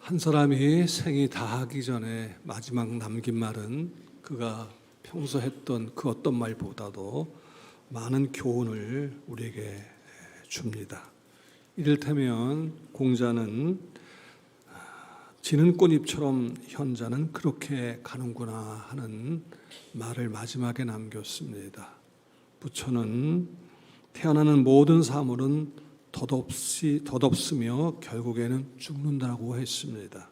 한 사람이 생이 다하기 전에 마지막 남긴 말은 그가 평소 했던 그 어떤 말보다도 많은 교훈을 우리에게 줍니다. 이를테면 공자는 지는 꽃잎처럼 현자는 그렇게 가는구나 하는 말을 마지막에 남겼습니다. 부처는 태어나는 모든 사물은 덧없으며 결국에는 죽는다고 했습니다.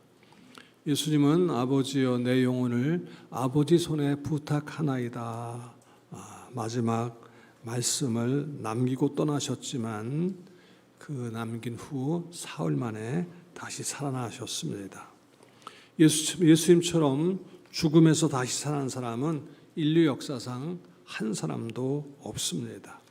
예수님은 아버지여 내 영혼을 아버지 손에 부탁하나이다. 마지막 말씀을 남기고 떠나셨지만 그 남긴 후 사흘 만에 다시 살아나셨습니다. 예수님처럼 죽음에서 다시 살아난 사람은 인류 역사상 한 사람도 없습니다.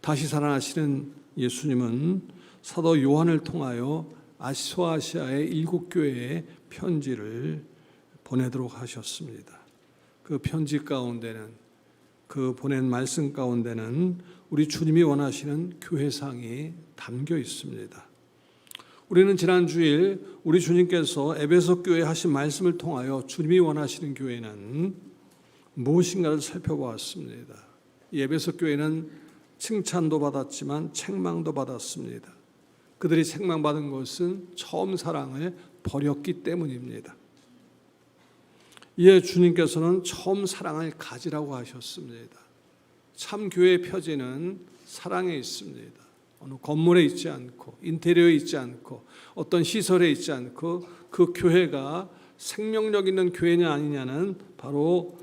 다시 살아나시는 예수님은 사도 요한을 통하여 소아시아의 7교회에 편지를 보내도록 하셨습니다. 그 편지 가운데는, 그 보낸 말씀 가운데는 우리 주님이 원하시는 교회상이 담겨 있습니다. 우리는 지난 주일 우리 주님께서 에베소 교회에 하신 말씀을 통하여 주님이 원하시는 교회는 무엇인가를 살펴보았습니다. 이 에베소 교회는 칭찬도 받았지만 책망도 받았습니다. 그들이 책망받은 것은 처음 사랑을 버렸기 때문입니다. 이에 주님께서는 처음 사랑을 가지라고 하셨습니다. 참 교회의 표지는 사랑에 있습니다. 어느 건물에 있지 않고 인테리어에 있지 않고 어떤 시설에 있지 않고 그 교회가 생명력 있는 교회냐 아니냐는 바로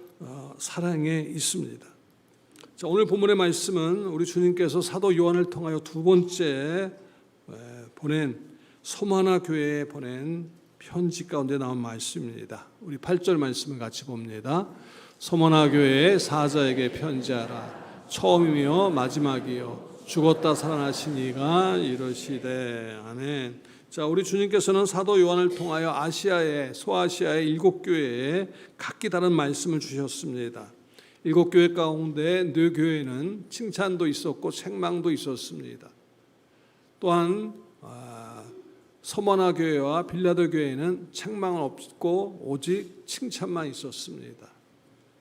사랑에 있습니다. 자, 오늘 본문의 말씀은 우리 주님께서 사도 요한을 통하여 두 번째 보낸 소마나 교회에 보낸 편지 가운데 나온 말씀입니다. 우리 8절 말씀을 같이 봅니다. 소마나 교회의 사자에게 편지하라. 처음이며 마지막이요 죽었다 살아나신 이가 이르시되 아멘. 자, 우리 주님께서는 사도 요한을 통하여 소아시아의 7교회에 각기 다른 말씀을 주셨습니다. 7교회 가운데 4교회는 칭찬도 있었고 책망도 있었습니다. 또한 서머나 교회와 빌라도 교회는 책망은 없고 오직 칭찬만 있었습니다.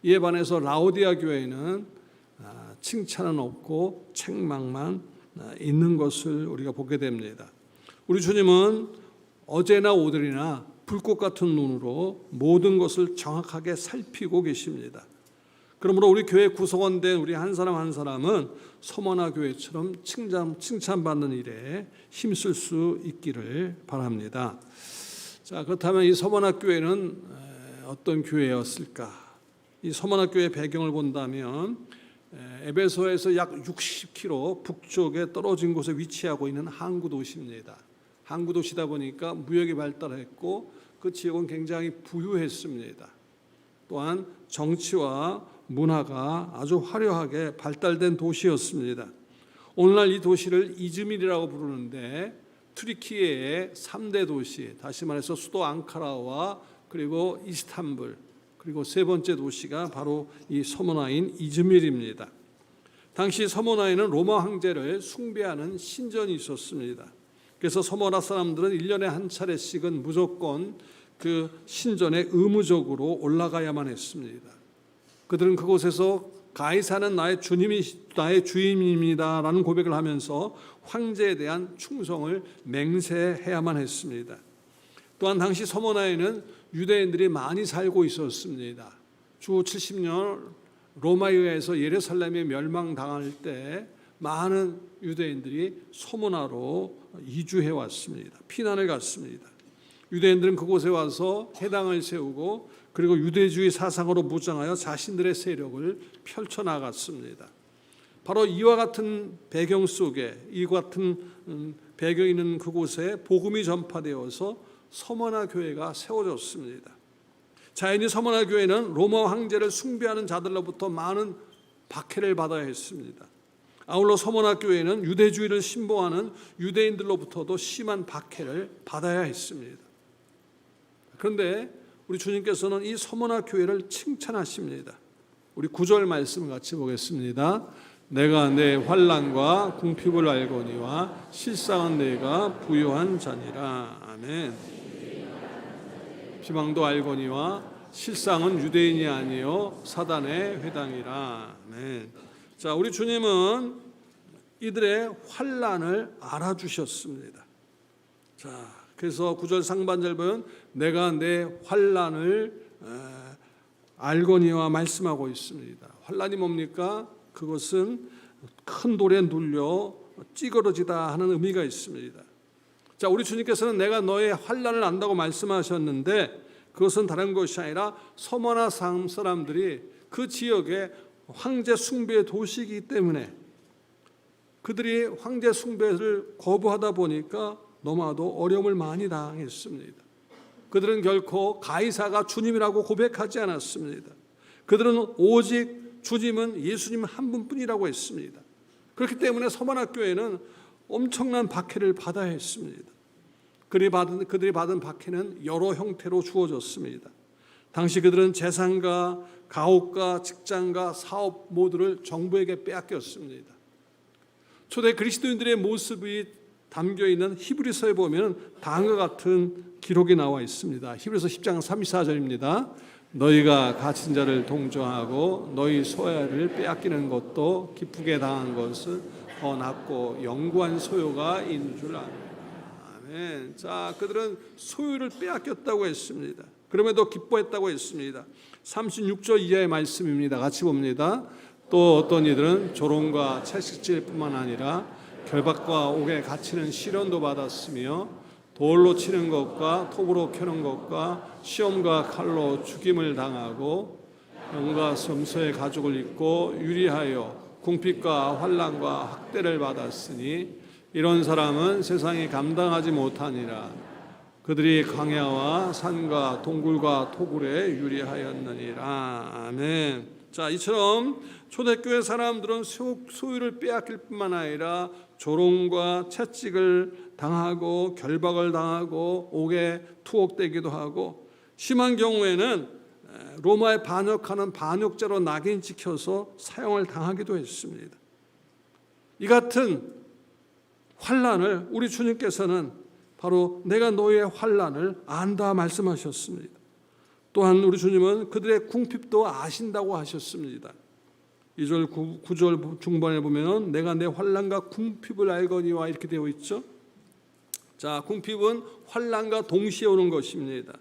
이에 반해서 라오디아 교회는 칭찬은 없고 책망만 있는 것을 우리가 보게 됩니다. 우리 주님은 어제나 오늘이나 불꽃 같은 눈으로 모든 것을 정확하게 살피고 계십니다. 그러므로 우리 교회 구성원된 우리 한 사람 한 사람은 서머나 교회처럼 칭찬받는 일에 힘쓸 수 있기를 바랍니다. 자, 그렇다면 이 서머나 교회는 어떤 교회였을까? 이 서머나 교회 배경을 본다면 에베소에서 약 60km 북쪽에 떨어진 곳에 위치하고 있는 항구 도시입니다. 항구 도시다 보니까 무역이 발달했고 그 지역은 굉장히 부유했습니다. 또한 정치와 문화가 아주 화려하게 발달된 도시였습니다. 오늘날 이 도시를 이즈밀이라고 부르는데 튀르키예의 3대 도시, 다시 말해서 수도 앙카라와 그리고 이스탄불, 그리고 세 번째 도시가 바로 이 서머나인 이즈밀입니다. 당시 서머나에는 로마 황제를 숭배하는 신전이 있었습니다. 그래서 서머나 사람들은 1년에 한 차례씩은 무조건 그 신전에 의무적으로 올라가야만 했습니다. 그들은 그곳에서 가이사는 나의 주임입니다라는 고백을 하면서 황제에 대한 충성을 맹세해야만 했습니다. 또한 당시 서머나에는 유대인들이 많이 살고 있었습니다. 주 70년 로마에 의해서 예루살렘이 멸망당할 때 많은 유대인들이 서머나로 이주해 왔습니다. 피난을 갔습니다. 유대인들은 그곳에 와서 해당을 세우고 그리고 유대주의 사상으로 무장하여 자신들의 세력을 펼쳐나갔습니다. 바로 이와 같은 배경 속에 이와 같은 배경이 있는 그곳에 복음이 전파되어서 서머나 교회가 세워졌습니다. 자연히 서머나 교회는 로마 황제를 숭배하는 자들로부터 많은 박해를 받아야 했습니다. 아울러 서머나 교회는 유대주의를 신봉하는 유대인들로부터도 심한 박해를 받아야 했습니다. 그런데 우리 주님께서는 이 서머나 교회를 칭찬하십니다. 우리 9절 말씀을 같이 보겠습니다. 내가 내 환난과 궁핍을 알거니와 실상은 내가 부유한 자니라. 아멘. 비방도 알거니와 실상은 유대인이 아니요 사단의 회당이라. 아멘. 자, 우리 주님은 이들의 환난을 알아주셨습니다. 자, 그래서 9절 상반절 보면 내가 내 환난을 알거니와 말씀하고 있습니다. 환난이 뭡니까? 그것은 큰 돌에 눌려 찌그러지다 하는 의미가 있습니다. 자, 우리 주님께서는 내가 너의 환난을 안다고 말씀하셨는데 그것은 다른 것이 아니라 서머나 상 사람들이 그 지역에 황제 숭배의 도시이기 때문에 그들이 황제 숭배를 거부하다 보니까 너무나도 어려움을 많이 당했습니다. 그들은 결코 가이사가 주님이라고 고백하지 않았습니다. 그들은 오직 주님은 예수님 한 분뿐이라고 했습니다. 그렇기 때문에 서만학교회는 엄청난 박해를 받아야 했습니다. 그들이 받은 박해는 여러 형태로 주어졌습니다. 당시 그들은 재산과 가옥과 직장과 사업 모두를 정부에게 빼앗겼습니다. 초대 그리스도인들의 모습이 담겨있는 히브리서에 보면 다음과 같은 기록이 나와 있습니다. 히브리서 10장 34절입니다. 너희가 갇힌 자를 동정하고 너희 소야를 빼앗기는 것도 기쁘게 당한 것은 더 낫고 영구한 소요가 있는 줄 아노라. 아멘. 자, 그들은 소유를 빼앗겼다고 했습니다. 그럼에도 기뻐했다고 했습니다. 36절 이하의 말씀입니다. 같이 봅니다. 또 어떤 이들은 조롱과 채찍질뿐만 아니라 결박과 옥에 갇히는 시련도 받았으며 돌로 치는 것과 톱으로 켜는 것과 시험과 칼로 죽임을 당하고 영과 섬서의 가죽을 입고 유리하여 궁핍과 환난과 학대를 받았으니 이런 사람은 세상이 감당하지 못하니라. 그들이 광야와 산과 동굴과 토굴에 유리하였느니라. 아멘. 자, 이처럼 초대교회 사람들은 소유를 빼앗길 뿐만 아니라 조롱과 채찍을 당하고 결박을 당하고 옥에 투옥되기도 하고 심한 경우에는 로마에 반역하는 반역죄로 낙인 찍혀서 사형을 당하기도 했습니다. 이 같은 환난을 우리 주님께서는 바로 내가 너의 환난을 안다 말씀하셨습니다. 또한 우리 주님은 그들의 궁핍도 아신다고 하셨습니다. 2절 9절 중반에 보면 내가 내 환난과 궁핍을 알거니와 이렇게 되어 있죠. 자, 궁핍은 환난과 동시에 오는 것입니다.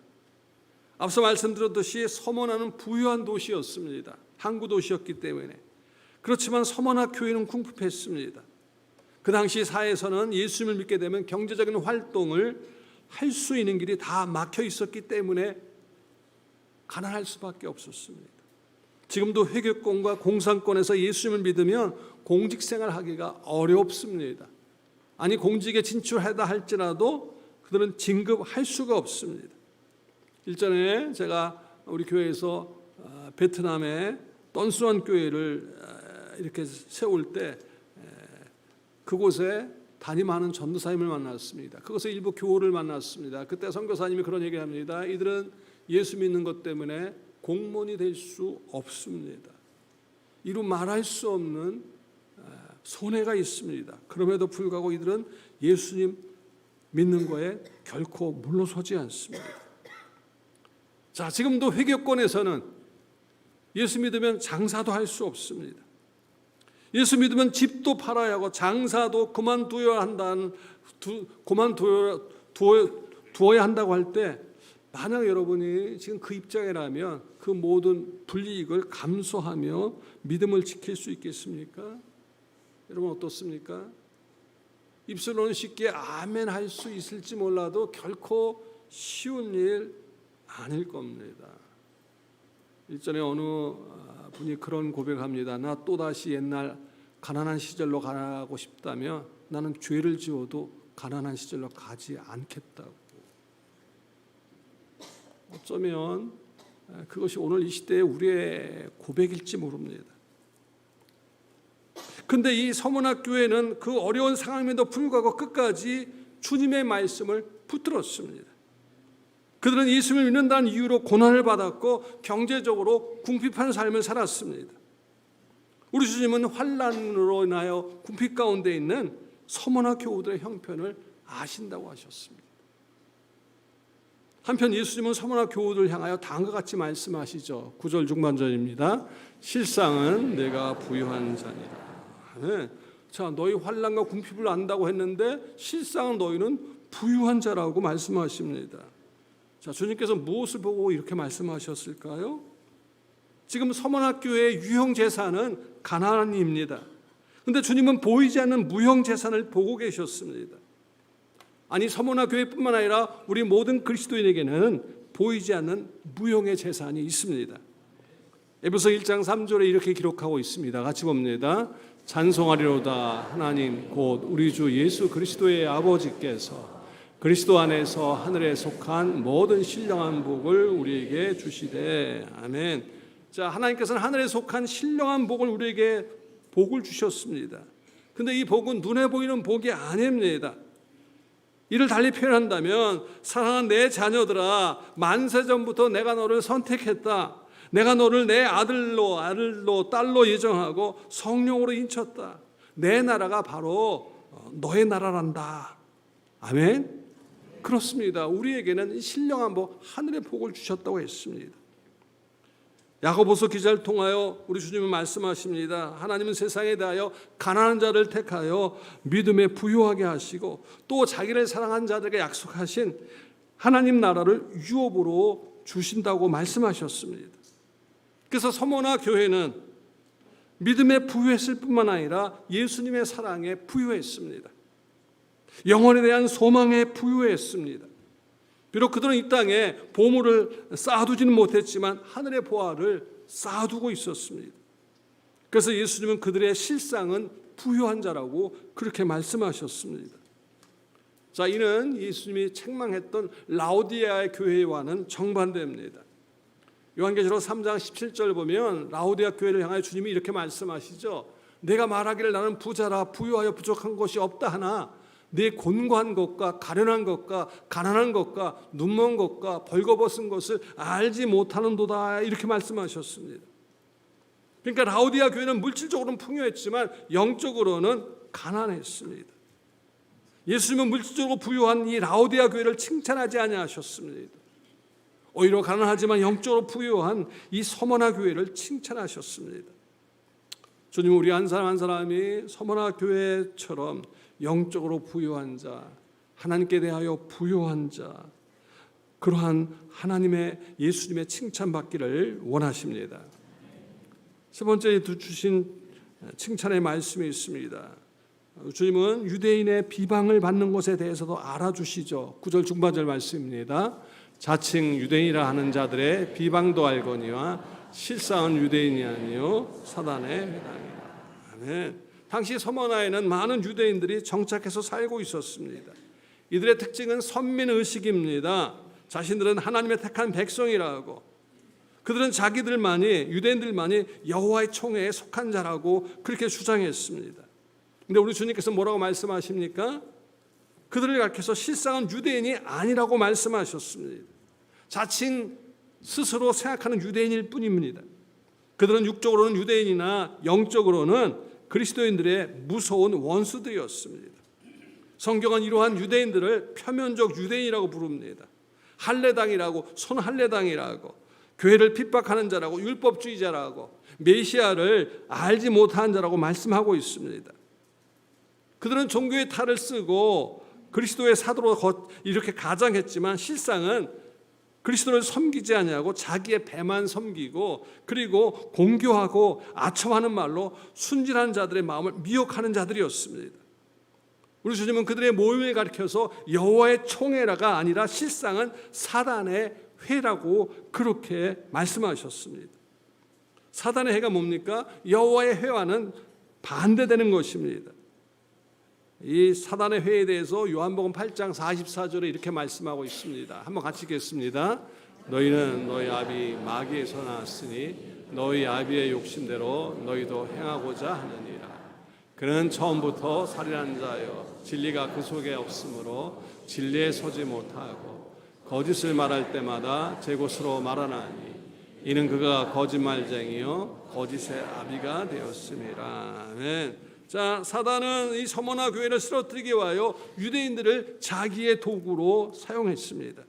앞서 말씀드렸듯이 서머나는 부유한 도시였습니다. 항구 도시였기 때문에. 그렇지만 서머나 교회는 궁핍했습니다. 그 당시 사회에서는 예수님을 믿게 되면 경제적인 활동을 할 수 있는 길이 다 막혀 있었기 때문에 가난할 수밖에 없었습니다. 지금도 회계권과 공산권에서 예수님을 믿으면 공직생활 하기가 어렵습니다. 아니 공직에 진출하다 할지라도 그들은 진급할 수가 없습니다. 일전에 제가 우리 교회에서 베트남의 던수원 교회를 이렇게 세울 때 그곳에 담임하는 전도사님을 만났습니다. 그곳에 일부 교우를 만났습니다. 그때 선교사님이 그런 얘기를 합니다. 이들은 예수 믿는 것 때문에 공무원이 될 수 없습니다. 이루 말할 수 없는 손해가 있습니다. 그럼에도 불구하고 이들은 예수님 믿는 거에 결코 물러서지 않습니다. 자, 지금도 회계권에서는 예수 믿으면 장사도 할 수 없습니다. 예수 믿으면 집도 팔아야 하고 장사도 그만두어야 한다고 할 때 만약 여러분이 지금 그 입장이라면 그 모든 불이익을 감수하며 믿음을 지킬 수 있겠습니까? 여러분 어떻습니까? 입술로는 쉽게 아멘 할 수 있을지 몰라도 결코 쉬운 일 아닐 겁니다. 일전에 어느 분이 그런 고백합니다. 나 또다시 옛날 가난한 시절로 가고 싶다면 나는 죄를 지어도 가난한 시절로 가지 않겠다고. 어쩌면 그것이 오늘 이 시대의 우리의 고백일지 모릅니다. 근데 이 서문학교회는 그 어려운 상황임에도 불구하고 끝까지 주님의 말씀을 붙들었습니다. 그들은 예수님을 믿는다는 이유로 고난을 받았고 경제적으로 궁핍한 삶을 살았습니다. 우리 주님은 환난으로 인하여 궁핍 가운데 있는 서문학 교우들의 형편을 아신다고 하셨습니다. 한편 예수님은 서머나 교우들 향하여 다음과 같이 말씀하시죠. 9절 중반절입니다. 실상은 내가 부유한 자니라. 네. 자, 너희 환난과 궁핍을 안다고 했는데 실상은 너희는 부유한 자라고 말씀하십니다. 자, 주님께서 무엇을 보고 이렇게 말씀하셨을까요? 지금 서머나 교회의 유형 재산은 가나안입니다. 그런데 주님은 보이지 않는 무형 재산을 보고 계셨습니다. 아니, 서머나 교회뿐만 아니라 우리 모든 그리스도인에게는 보이지 않는 무형의 재산이 있습니다. 에베소 1장 3절에 이렇게 기록하고 있습니다. 같이 봅니다. 찬송하리로다 하나님 곧 우리 주 예수 그리스도의 아버지께서 그리스도 안에서 하늘에 속한 모든 신령한 복을 우리에게 주시되. 아멘. 자, 하나님께서는 하늘에 속한 신령한 복을 우리에게 복을 주셨습니다. 근데 이 복은 눈에 보이는 복이 아닙니다. 이를 달리 표현한다면, 사랑하는 내 자녀들아, 만세전부터 내가 너를 선택했다. 내가 너를 내 아들로 딸로 예정하고 성령으로 인쳤다. 내 나라가 바로 너의 나라란다. 아멘. 그렇습니다. 우리에게는 신령한 복, 하늘의 복을 주셨다고 했습니다. 야고보서 기자를 통하여 우리 주님은 말씀하십니다. 하나님은 세상에 대하여 가난한 자를 택하여 믿음에 부유하게 하시고 또 자기를 사랑한 자들에게 약속하신 하나님 나라를 유업으로 주신다고 말씀하셨습니다. 그래서 서머나 교회는 믿음에 부유했을 뿐만 아니라 예수님의 사랑에 부유했습니다. 영혼에 대한 소망에 부유했습니다. 비록 그들은 이 땅에 보물을 쌓아두지는 못했지만 하늘의 보화를 쌓아두고 있었습니다. 그래서 예수님은 그들의 실상은 부유한 자라고 그렇게 말씀하셨습니다. 자, 이는 예수님이 책망했던 라오디게아의 교회와는 정반대입니다. 요한계시록 3장 17절 보면 라오디게아 교회를 향하여 주님이 이렇게 말씀하시죠. 내가 말하기를 나는 부자라 부유하여 부족한 것이 없다 하나 네 곤고한 것과 가련한 것과 가난한 것과 눈먼 것과 벌거벗은 것을 알지 못하는도다, 이렇게 말씀하셨습니다. 그러니까 라오디게아 교회는 물질적으로는 풍요했지만 영적으로는 가난했습니다. 예수님은 물질적으로 부유한 이 라오디게아 교회를 칭찬하지 아니하셨습니다. 오히려 가난하지만 영적으로 부유한 이 서머나 교회를 칭찬하셨습니다. 주님은 우리 한 사람 한 사람이 서머나 교회처럼 영적으로 부유한 자, 하나님께 대하여 부유한 자, 그러한 하나님의 예수님의 칭찬받기를 원하십니다. 세 번째 주신 칭찬의 말씀이 있습니다. 주님은 유대인의 비방을 받는 것에 대해서도 알아주시죠. 9절 중반절 말씀입니다. 자칭 유대인이라 하는 자들의 비방도 알거니와 실상은 유대인이 아니요 사단의 회당이라. 아멘. 당시 서머나에는 많은 유대인들이 정착해서 살고 있었습니다. 이들의 특징은 선민의식입니다. 자신들은 하나님의 택한 백성이라고, 그들은 자기들만이, 유대인들만이 여호와의 총회에 속한 자라고 그렇게 주장했습니다. 그런데 우리 주님께서 뭐라고 말씀하십니까? 그들을 가르쳐서 실상은 유대인이 아니라고 말씀하셨습니다. 자칭 스스로 생각하는 유대인일 뿐입니다. 그들은 육적으로는 유대인이나 영적으로는 그리스도인들의 무서운 원수들이었습니다. 성경은 이러한 유대인들을 표면적 유대인이라고 부릅니다. 할례당이라고, 손할례당이라고, 교회를 핍박하는 자라고, 율법주의자라고, 메시아를 알지 못하는 자라고 말씀하고 있습니다. 그들은 종교의 탈을 쓰고 그리스도의 사도로 이렇게 가장했지만 실상은 그리스도를 섬기지 아니하고 자기의 배만 섬기고, 그리고 공교하고 아첨하는 말로 순진한 자들의 마음을 미혹하는 자들이었습니다. 우리 주님은 그들의 모임을 가리켜서 여호와의 총회라가 아니라 실상은 사단의 회라고 그렇게 말씀하셨습니다. 사단의 회가 뭡니까? 여호와의 회와는 반대되는 것입니다. 이 사단의 회에 대해서 요한복음 8장 44절에 이렇게 말씀하고 있습니다. 한번 같이 읽겠습니다. 너희는 너희 아비 마귀에서 나왔으니 너희 아비의 욕심대로 너희도 행하고자 하느니라. 그는 처음부터 살인한 자여 진리가 그 속에 없으므로 진리에 서지 못하고 거짓을 말할 때마다 제 것으로 말하나니 이는 그가 거짓말쟁이요 거짓의 아비가 되었음이라. 아멘. 자, 사단은 이 서머나 교회를 쓰러뜨리기 위하여 유대인들을 자기의 도구로 사용했습니다.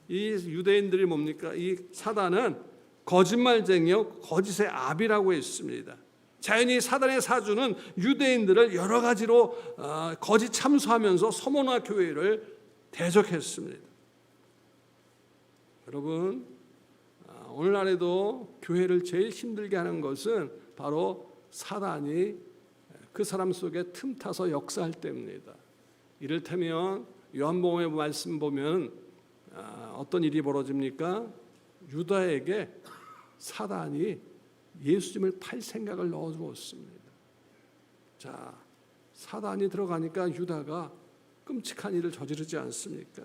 이 유대인들이 뭡니까? 이 사단은 거짓말쟁이요 거짓의 아비라고 했습니다. 자연히 사단의 사주는 유대인들을 여러 가지로 거짓 참수하면서 서머나 교회를 대적했습니다. 여러분, 오늘날에도 교회를 제일 힘들게 하는 것은 바로 사단이 그 사람 속에 틈타서 역사할 때입니다. 이를테면 요한복음의 말씀 보면 어떤 일이 벌어집니까? 유다에게 사단이 예수님을 팔 생각을 넣어주었습니다. 자, 사단이 들어가니까 유다가 끔찍한 일을 저지르지 않습니까?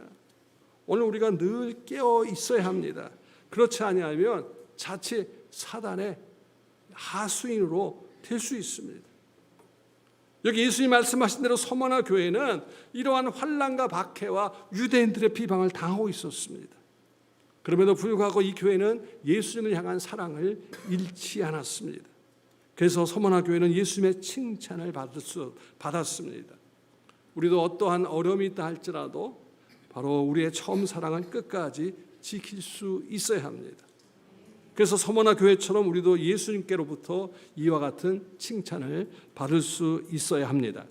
오늘 우리가 늘 깨어 있어야 합니다. 그렇지 아니하면 자칫 사단의 하수인으로 될 수 있습니다. 여기 예수님 말씀하신 대로 서머나 교회는 이러한 환난과 박해와 유대인들의 비방을 당하고 있었습니다. 그럼에도 불구하고 이 교회는 예수님을 향한 사랑을 잃지 않았습니다. 그래서 서머나 교회는 예수님의 칭찬을 받았습니다. 우리도 어떠한 어려움이 있다 할지라도 바로 우리의 처음 사랑은 끝까지 지킬 수 있어야 합니다. 그래서 서머나 교회처럼 우리도 예수님께로부터 이와 같은 칭찬을 받을 수 있어야 합니다.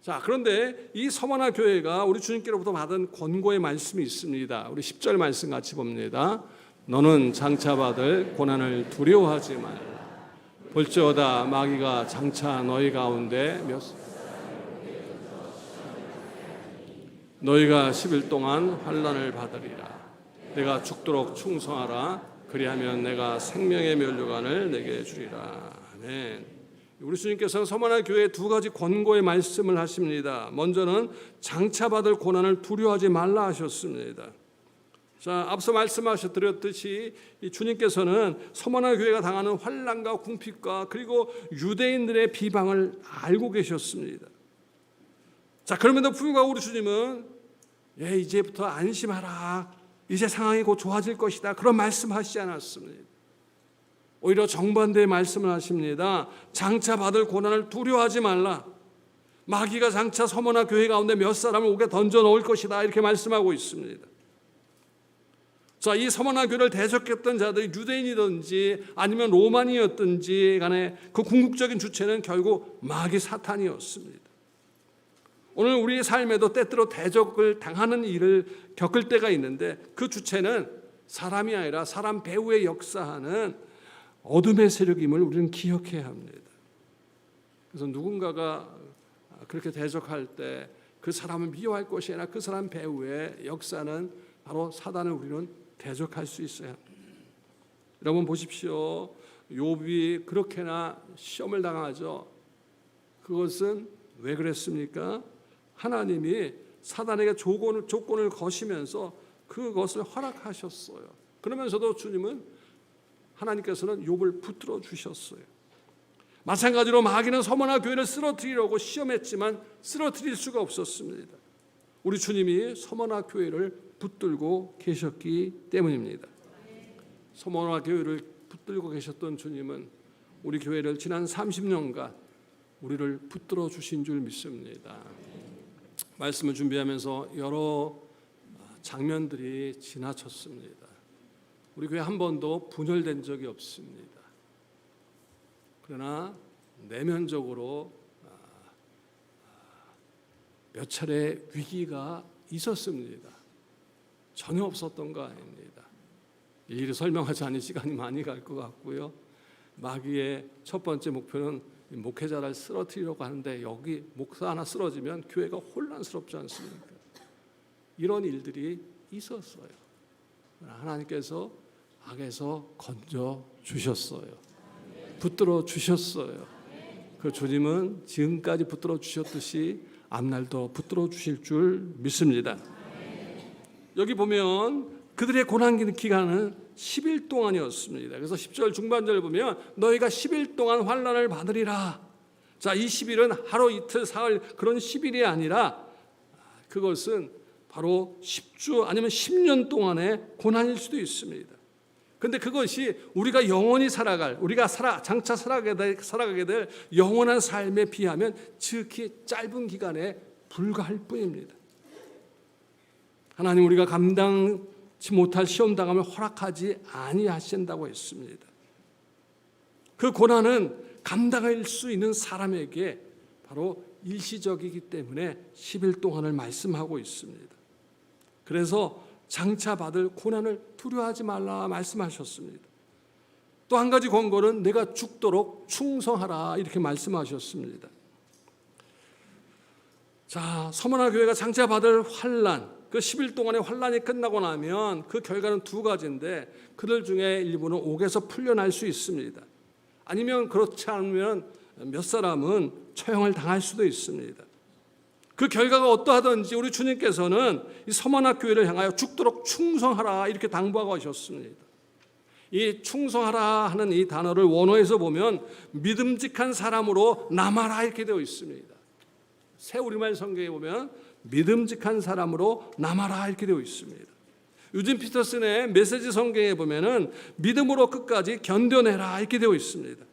자, 그런데 이 서머나 교회가 우리 주님께로부터 받은 권고의 말씀이 있습니다. 우리 10절 말씀 같이 봅니다. 너는 장차 받을 고난을 두려워하지 말라. 볼지어다 마귀가 장차 너희 가운데 너희가 10일 동안 환난을 받으리라. 내가 죽도록 충성하라. 그리하면 내가 생명의 면류관을 내게 주리라. 아멘. 우리 주님께서는 서머나 교회에 두 가지 권고의 말씀을 하십니다. 먼저는 장차 받을 고난을 두려워하지 말라 하셨습니다. 자, 앞서 말씀하셨듯이 주님께서는 서머나 교회가 당하는 환난과 궁핍과 그리고 유대인들의 비방을 알고 계셨습니다. 자, 그럼에도 불구하고 우리 주님은 이제부터 안심하라. 이제 상황이 곧 좋아질 것이다. 그런 말씀하시지 않았습니다. 오히려 정반대의 말씀을 하십니다. 장차 받을 고난을 두려워하지 말라. 마귀가 장차 서머나 교회 가운데 몇 사람을 옥에 던져 놓을 것이다. 이렇게 말씀하고 있습니다. 자, 이 서머나 교회를 대적했던 자들이 유대인이든지 아니면 로마니였든지 간에 그 궁극적인 주체는 결국 마귀 사탄이었습니다. 오늘 우리의 삶에도 때때로 대적을 당하는 일을 겪을 때가 있는데 그 주체는 사람이 아니라 사람 배후에 역사하는 어둠의 세력임을 우리는 기억해야 합니다. 그래서 누군가가 그렇게 대적할 때 그 사람을 미워할 것이 아니라 그 사람 배후에 역사는 바로 사단을 우리는 대적할 수 있어야 합니다. 여러분 보십시오. 욥이 그렇게나 시험을 당하죠. 그것은 왜 그랬습니까? 하나님이 사단에게 조건을 거시면서 그것을 허락하셨어요. 그러면서도 주님은 하나님께서는 욥을 붙들어 주셨어요. 마찬가지로 마귀는 서머나 교회를 쓰러뜨리려고 시험했지만 쓰러뜨릴 수가 없었습니다. 우리 주님이 서머나 교회를 붙들고 계셨기 때문입니다. 서머나 교회를 붙들고 계셨던 주님은 우리 교회를 지난 30년간 우리를 붙들어 주신 줄 믿습니다. 말씀을 준비하면서 여러 장면들이 지나쳤습니다. 우리 교회 한 번도 분열된 적이 없습니다. 그러나 내면적으로 몇 차례 위기가 있었습니다. 전혀 없었던 거 아닙니다. 일일이 설명하지 않을 시간이 많이 갈 것 같고요. 마귀의 첫 번째 목표는 목회자를 쓰러뜨리려고 하는데 여기 목사 하나 쓰러지면 교회가 혼란스럽지 않습니까? 이런 일들이 있었어요. 하나님께서 악에서 건져 주셨어요. 붙들어 주셨어요. 그 주님은 지금까지 붙들어 주셨듯이 앞날도 붙들어 주실 줄 믿습니다. 여기 보면 그들의 고난 기간은 10일 동안이었습니다. 그래서 10절 중반절을 보면 너희가 10일 동안 환난을 받으리라. 자, 이 10일은 하루 이틀 사흘 그런 10일이 아니라 그것은 바로 10주 아니면 10년 동안의 고난일 수도 있습니다. 그런데 그것이 우리가 영원히 살아갈, 우리가 장차 살아가게 될 영원한 삶에 비하면 지극히 짧은 기간에 불과할 뿐입니다. 하나님 우리가 감당치 못할 시험당함을 허락하지 아니하신다고 했습니다. 그 고난은 감당할 수 있는 사람에게 바로 일시적이기 때문에 10일 동안을 말씀하고 있습니다. 그래서 장차 받을 고난을 두려워하지 말라 말씀하셨습니다. 또 한 가지 권고는 내가 죽도록 충성하라 이렇게 말씀하셨습니다. 자, 서머나 교회가 장차 받을 환난, 그 10일 동안의 환난이 끝나고 나면 그 결과는 두 가지인데 그들 중에 일부는 옥에서 풀려날 수 있습니다. 아니면 그렇지 않으면 몇 사람은 처형을 당할 수도 있습니다. 그 결과가 어떠하든지 우리 주님께서는 이 서머나 교회를 향하여 죽도록 충성하라 이렇게 당부하고 하셨습니다. 이 충성하라 하는 이 단어를 원어에서 보면 믿음직한 사람으로 남아라 이렇게 되어 있습니다. 새 우리말 성경에 보면 믿음직한 사람으로 남아라 이렇게 되어 있습니다. 유진 피터슨의 메시지 성경에 보면은 믿음으로 끝까지 견뎌내라 이렇게 되어 있습니다.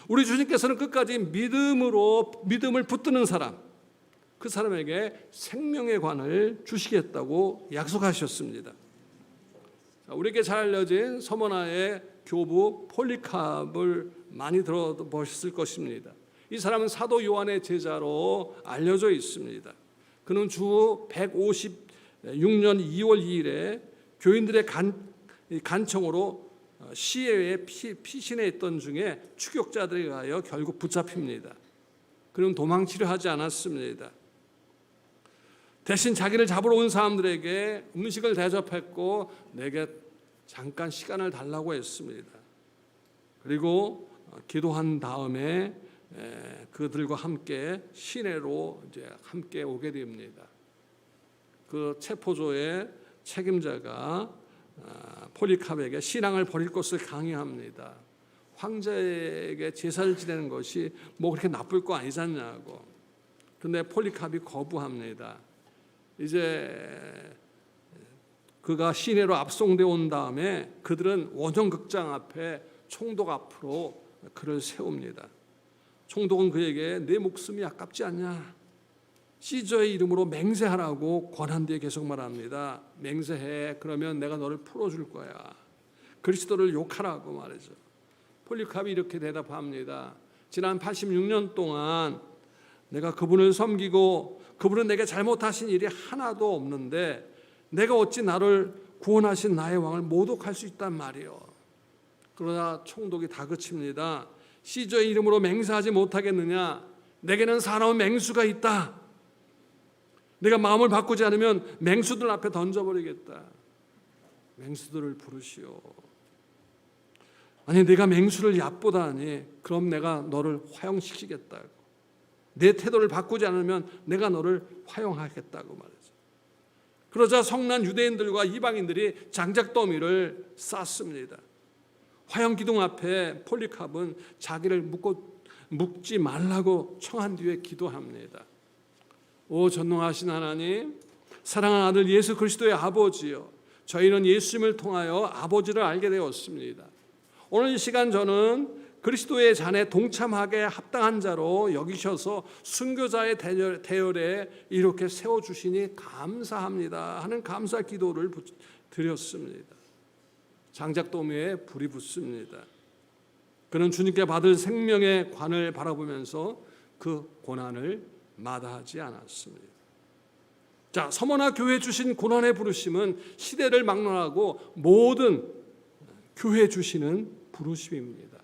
우리 주님께서는 끝까지 믿음을 붙드는 사람, 그 사람에게 생명의 관을 주시겠다고 약속하셨습니다. 우리에게 잘 알려진 서머나의 교부 폴리캅을 많이 들어보셨을 것입니다. 이 사람은 사도 요한의 제자로 알려져 있습니다. 그는 주 156년 2월 2일에 교인들의 간청으로 시해에 피신해 있던 중에 추격자들에 의하여 결국 붙잡힙니다. 그는 도망치려 하지 않았습니다. 대신 자기를 잡으러 온 사람들에게 음식을 대접했고 내게 잠깐 시간을 달라고 했습니다. 그리고 기도한 다음에 그들과 함께 시내로 이제 함께 오게 됩니다. 그 체포조의 책임자가 폴리캅에게 신앙을 버릴 것을 강요합니다. 황제에게 제사를 지내는 것이 뭐 그렇게 나쁠 거 아니지 않냐고. 근데 폴리캅이 거부합니다. 이제 그가 시내로 압송되어 온 다음에 그들은 원형극장 앞에 총독 앞으로 그를 세웁니다. 총독은 그에게 내 목숨이 아깝지 않냐? 시저의 이름으로 맹세하라고 권한 뒤에 계속 말합니다. 맹세해. 그러면 내가 너를 풀어줄 거야. 그리스도를 욕하라고 말이죠. 폴리캅이 이렇게 대답합니다. 지난 86년 동안 내가 그분을 섬기고 그분은 내게 잘못하신 일이 하나도 없는데 내가 어찌 나를 구원하신 나의 왕을 모독할 수 있단 말이요. 그러나 총독이 다그칩니다. 시저의 이름으로 맹세하지 못하겠느냐? 내게는 사나운 맹수가 있다. 내가 마음을 바꾸지 않으면 맹수들 앞에 던져버리겠다. 맹수들을 부르시오. 아니 내가 맹수를 얕보다니 그럼 내가 너를 화형시키겠다고. 내 태도를 바꾸지 않으면 내가 너를 화형하겠다고 말이죠. 그러자 성난 유대인들과 이방인들이 장작더미를 쌌습니다. 화형기둥 앞에 폴리캅은 자기를 묶지 말라고 청한 뒤에 기도합니다. 오 전능하신 하나님, 사랑하는 아들 예수 그리스도의 아버지요, 저희는 예수님을 통하여 아버지를 알게 되었습니다. 오늘 이 시간 저는 그리스도의 잔에 동참하게 합당한 자로 여기셔서 순교자의 대열에 이렇게 세워주시니 감사합니다 하는 감사 기도를 드렸습니다. 장작더미에 불이 붙습니다. 그는 주님께 받을 생명의 관을 바라보면서 그 고난을 마다하지 않았습니다. 자, 서머나 교회 주신 고난의 부르심은 시대를 막론하고 모든 교회 주시는 부르심입니다.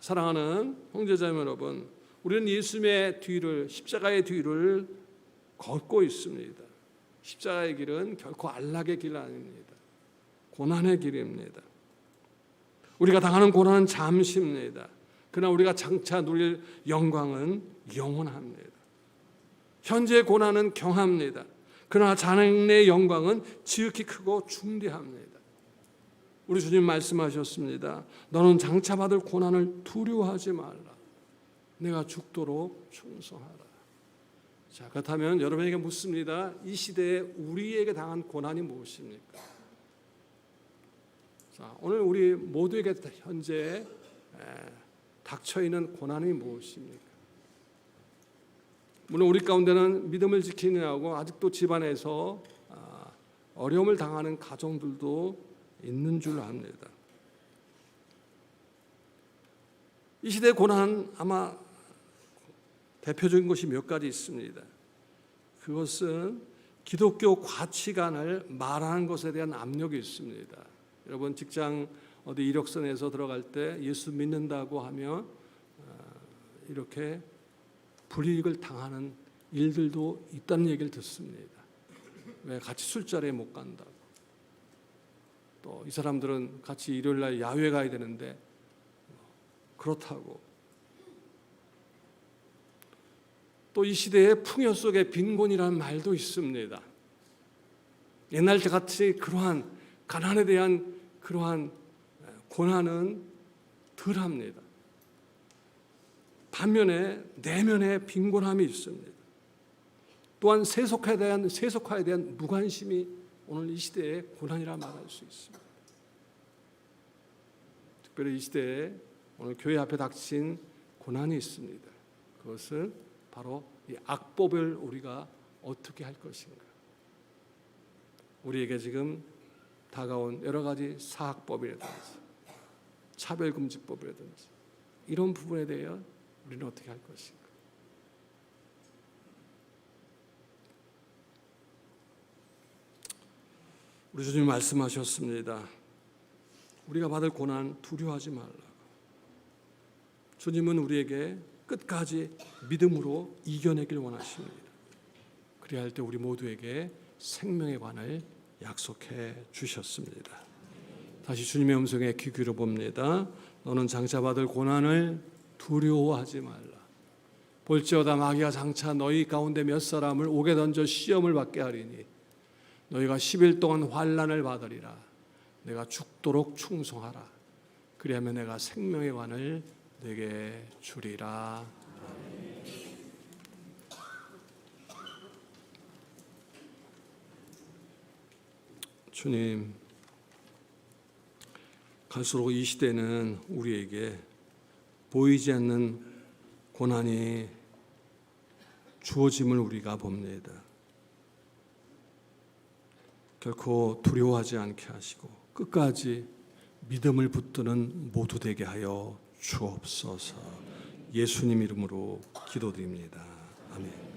사랑하는 형제자매 여러분, 우리는 예수님의 뒤를, 십자가의 뒤를 걷고 있습니다. 십자가의 길은 결코 안락의 길 아닙니다. 고난의 길입니다. 우리가 당하는 고난은 잠시입니다. 그러나 우리가 장차 누릴 영광은 영원합니다. 현재의 고난은 경합니다. 그러나 장래의 영광은 지극히 크고 중대합니다. 우리 주님 말씀하셨습니다. 너는 장차 받을 고난을 두려워하지 말라. 내가 죽도록 충성하라. 자, 그렇다면 여러분에게 묻습니다. 이 시대에 우리에게 당한 고난이 무엇입니까? 자, 오늘 우리 모두에게 현재 닥쳐 있는 고난이 무엇입니까? 물론 우리 가운데는 믿음을 지키느냐고 아직도 집안에서 어려움을 당하는 가정들도 있는 줄 압니다. 이 시대의 고난 아마 대표적인 것이 몇 가지 있습니다. 그것은 기독교 가치관을 말하는 것에 대한 압력이 있습니다. 여러분 직장 어디 이력서에서 들어갈 때 예수 믿는다고 하면 이렇게 불이익을 당하는 일들도 있다는 얘기를 듣습니다. 왜 같이 술자리에 못 간다고. 또 이 사람들은 같이 일요일 날 야외 가야 되는데 그렇다고. 또 이 시대의 풍요 속에 빈곤이라는 말도 있습니다. 옛날 같이 그러한 가난에 대한 그러한 고난은 덜합니다. 반면에 내면에 빈곤함이 있습니다. 또한 세속화에 대한 무관심이 오늘 이 시대의 고난이라 말할 수 있습니다. 특별히 이 시대에 오늘 교회 앞에 닥친 고난이 있습니다. 그것은 바로 이 악법을 우리가 어떻게 할 것인가. 우리에게 지금 다가온 여러 가지 사학법이라든지 차별금지법이라든지 이런 부분에 대해 우리는 어떻게 할 것인가. 우리 주님 말씀하셨습니다. 우리가 받을 고난 두려워하지 말라고. 주님은 우리에게 끝까지 믿음으로 이겨내길 원하십니다. 그래야 할 때 우리 모두에게 생명의 관을 약속해 주셨습니다. 다시 주님의 음성에 귀 기울여 봅니다. 너는 장차 받을 고난을 두려워하지 말라. 볼지어다 마귀가 장차 너희 가운데 몇 사람을 옥에 던져 시험을 받게 하리니 너희가 10일 동안 환난을 받으리라. 내가 죽도록 충성하라. 그리하면 내가 생명의 관을 내게 주리라. 주님, 갈수록 이 시대는 우리에게 보이지 않는 고난이 주어짐을 우리가 봅니다. 결코 두려워하지 않게 하시고 끝까지 믿음을 붙드는 모두 되게 하여 주옵소서. 예수님 이름으로 기도드립니다. 아멘.